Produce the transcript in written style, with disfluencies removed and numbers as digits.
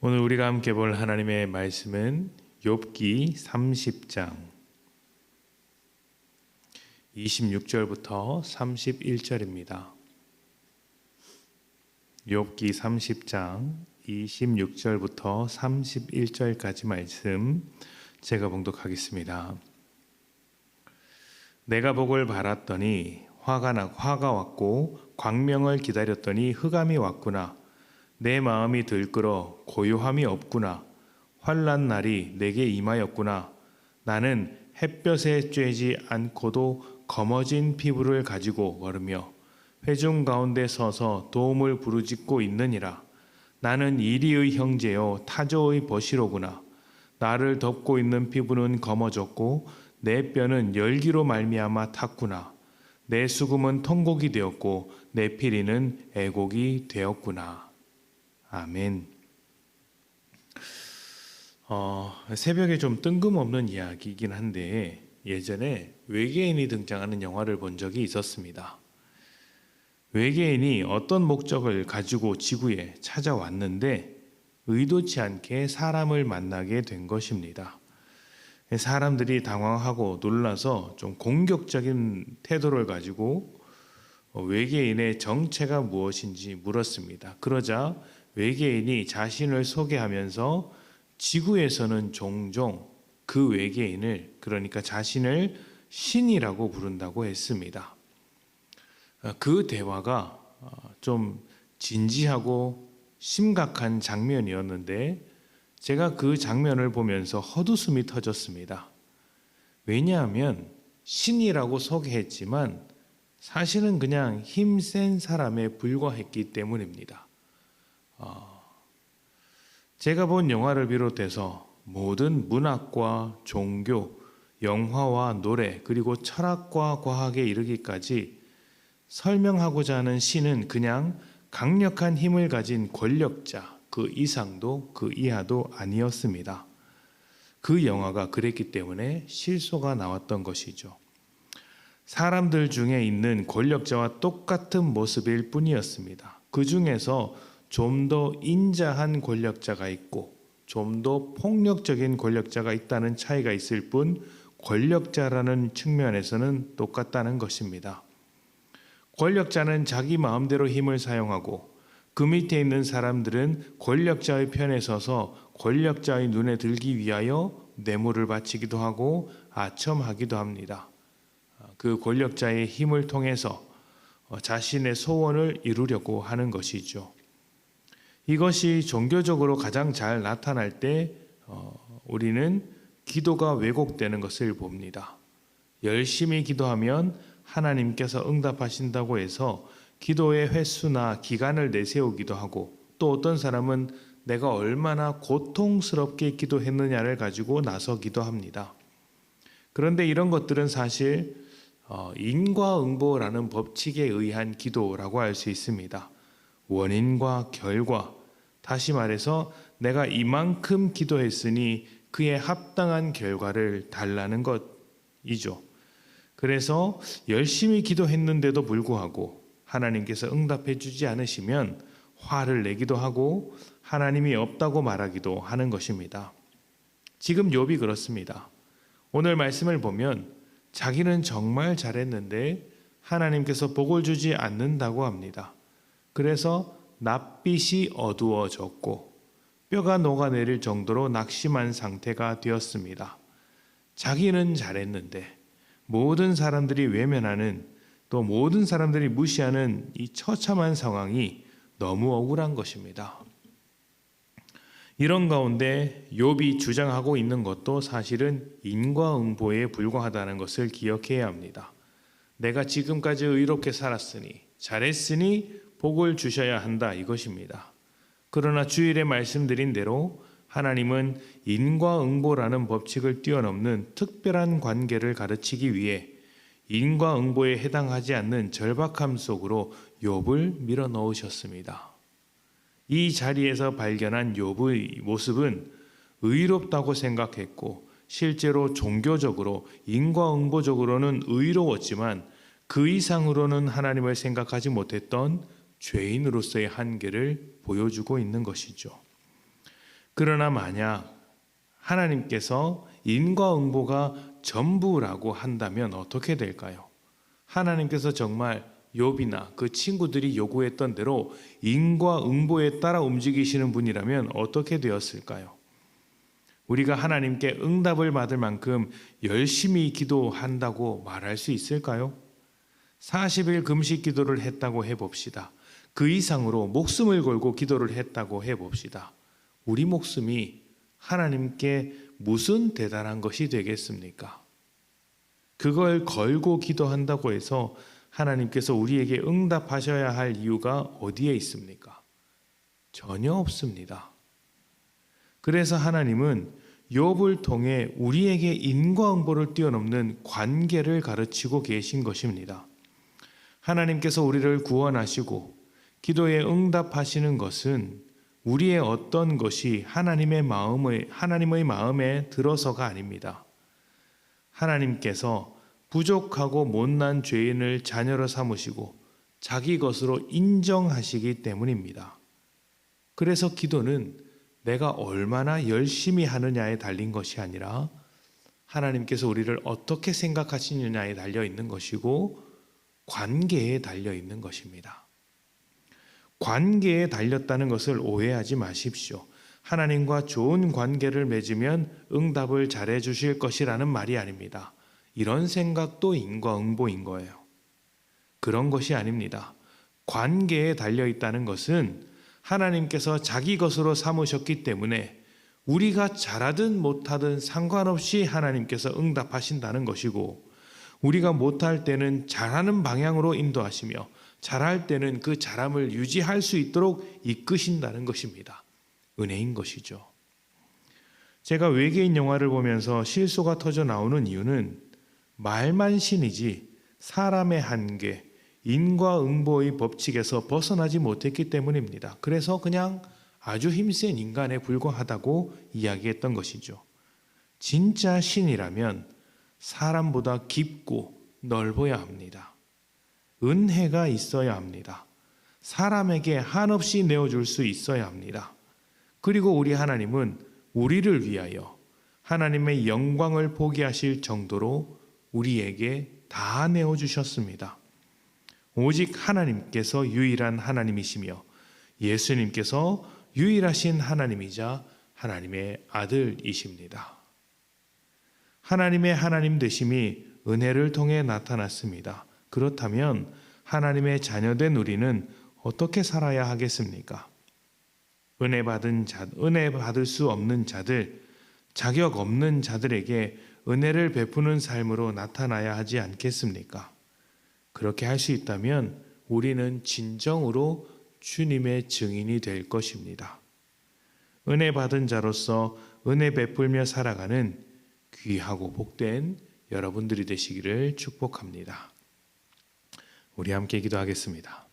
오늘 우리가 함께 볼 하나님의 말씀은 욥기 30장 26절부터 31절입니다. 욥기 30장 26절부터 31절까지 말씀 제가 봉독하겠습니다. 내가 복을 바랐더니 화가 왔고 광명을 기다렸더니 흑암이 왔구나. 내 마음이 들끓어 고요함이 없구나. 환난 날이 내게 임하였구나. 나는 햇볕에 쬐지 않고도 검어진 피부를 가지고 걸으며 회중 가운데 서서 도움을 부르짖고 있느니라. 나는 이리의 형제요 타조의 벗이로구나. 나를 덮고 있는 피부는 검어졌고 내 뼈는 열기로 말미암아 탔구나. 내 수금은 통곡이 되었고 내 피리는 애곡이 되었구나. 아멘. 새벽에 좀 뜬금없는 이야기이긴 한데 예전에 외계인이 등장하는 영화를 본 적이 있었습니다. 외계인이 어떤 목적을 가지고 지구에 찾아왔는데 의도치 않게 사람을 만나게 된 것입니다. 사람들이 당황하고 놀라서 좀 공격적인 태도를 가지고 외계인의 정체가 무엇인지 물었습니다. 그러자 외계인이 자신을 소개하면서 지구에서는 종종 그 외계인을, 그러니까 자신을 신이라고 부른다고 했습니다. 그 대화가 좀 진지하고 심각한 장면이었는데 제가 그 장면을 보면서 헛웃음이 터졌습니다. 왜냐하면 신이라고 소개했지만 사실은 그냥 힘센 사람에 불과했기 때문입니다. 제가 본 영화를 비롯해서 모든 문학과 종교, 영화와 노래, 그리고 철학과 과학에 이르기까지 설명하고자 하는 신은 그냥 강력한 힘을 가진 권력자, 그 이상도 그 이하도 아니었습니다. 그 영화가 그랬기 때문에 실소가 나왔던 것이죠. 사람들 중에 있는 권력자와 똑같은 모습일 뿐이었습니다. 그 중에서 좀 더 인자한 권력자가 있고 좀 더 폭력적인 권력자가 있다는 차이가 있을 뿐 권력자라는 측면에서는 똑같다는 것입니다. 권력자는 자기 마음대로 힘을 사용하고 그 밑에 있는 사람들은 권력자의 편에 서서 권력자의 눈에 들기 위하여 뇌물을 바치기도 하고 아첨하기도 합니다. 그 권력자의 힘을 통해서 자신의 소원을 이루려고 하는 것이죠. 이것이 종교적으로 가장 잘 나타날 때 우리는 기도가 왜곡되는 것을 봅니다. 열심히 기도하면 하나님께서 응답하신다고 해서 기도의 횟수나 기간을 내세우기도 하고 또 어떤 사람은 내가 얼마나 고통스럽게 기도했느냐를 가지고 나서기도 합니다. 그런데 이런 것들은 사실 인과응보라는 법칙에 의한 기도라고 할 수 있습니다. 원인과 결과, 다시 말해서 내가 이만큼 기도했으니 그에 합당한 결과를 달라는 것이죠. 그래서 열심히 기도했는데도 불구하고 하나님께서 응답해 주지 않으시면 화를 내기도 하고 하나님이 없다고 말하기도 하는 것입니다. 지금 욥이 그렇습니다. 오늘 말씀을 보면 자기는 정말 잘했는데 하나님께서 복을 주지 않는다고 합니다. 그래서 낯빛이 어두워졌고 뼈가 녹아내릴 정도로 낙심한 상태가 되었습니다. 자기는 잘했는데 모든 사람들이 외면하는, 또 모든 사람들이 무시하는 이 처참한 상황이 너무 억울한 것입니다. 이런 가운데 욥이 주장하고 있는 것도 사실은 인과응보에 불과하다는 것을 기억해야 합니다. 내가 지금까지 의롭게 살았으니, 잘했으니 복을 주셔야 한다, 이것입니다. 그러나 주일에 말씀드린 대로 하나님은 인과응보라는 법칙을 뛰어넘는 특별한 관계를 가르치기 위해 인과응보에 해당하지 않는 절박함 속으로 욥을 밀어넣으셨습니다. 이 자리에서 발견한 욥의 모습은 의롭다고 생각했고 실제로 종교적으로 인과응보적으로는 의로웠지만 그 이상으로는 하나님을 생각하지 못했던 죄인으로서의 한계를 보여주고 있는 것이죠. 그러나 만약 하나님께서 인과응보가 전부라고 한다면 어떻게 될까요? 하나님께서 정말 욥이나 그 친구들이 요구했던 대로 인과응보에 따라 움직이시는 분이라면 어떻게 되었을까요? 우리가 하나님께 응답을 받을 만큼 열심히 기도한다고 말할 수 있을까요? 40일 금식 기도를 했다고 해봅시다. 그 이상으로 목숨을 걸고 기도를 했다고 해봅시다. 우리 목숨이 하나님께 무슨 대단한 것이 되겠습니까? 그걸 걸고 기도한다고 해서 하나님께서 우리에게 응답하셔야 할 이유가 어디에 있습니까? 전혀 없습니다. 그래서 하나님은 욥을 통해 우리에게 인과응보를 뛰어넘는 관계를 가르치고 계신 것입니다. 하나님께서 우리를 구원하시고 기도에 응답하시는 것은 우리의 어떤 것이 하나님의 마음에 들어서가 아닙니다. 하나님께서 부족하고 못난 죄인을 자녀로 삼으시고 자기 것으로 인정하시기 때문입니다. 그래서 기도는 내가 얼마나 열심히 하느냐에 달린 것이 아니라 하나님께서 우리를 어떻게 생각하시느냐에 달려 있는 것이고 관계에 달려 있는 것입니다. 관계에 달렸다는 것을 오해하지 마십시오. 하나님과 좋은 관계를 맺으면 응답을 잘해 주실 것이라는 말이 아닙니다. 이런 생각도 인과응보인 거예요. 그런 것이 아닙니다. 관계에 달려 있다는 것은 하나님께서 자기 것으로 삼으셨기 때문에 우리가 잘하든 못하든 상관없이 하나님께서 응답하신다는 것이고, 우리가 못할 때는 잘하는 방향으로 인도하시며 잘할 때는 그 잘함을 유지할 수 있도록 이끄신다는 것입니다. 은혜인 것이죠. 제가 외계인 영화를 보면서 실소가 터져 나오는 이유는 말만 신이지 사람의 한계, 인과응보의 법칙에서 벗어나지 못했기 때문입니다. 그래서 그냥 아주 힘센 인간에 불과하다고 이야기했던 것이죠. 진짜 신이라면 사람보다 깊고 넓어야 합니다. 은혜가 있어야 합니다. 사람에게 한없이 내어줄 수 있어야 합니다. 그리고 우리 하나님은 우리를 위하여 하나님의 영광을 포기하실 정도로 우리에게 다 내어주셨습니다. 오직 하나님께서 유일한 하나님이시며 예수님께서 유일하신 하나님이자 하나님의 아들이십니다. 하나님의 하나님 되심이 은혜를 통해 나타났습니다. 그렇다면 하나님의 자녀된 우리는 어떻게 살아야 하겠습니까? 은혜 받을 수 없는 자들, 자격 없는 자들에게 은혜를 베푸는 삶으로 나타나야 하지 않겠습니까? 그렇게 할 수 있다면 우리는 진정으로 주님의 증인이 될 것입니다. 은혜 받은 자로서 은혜 베풀며 살아가는 귀하고 복된 여러분들이 되시기를 축복합니다. 우리 함께 기도하겠습니다.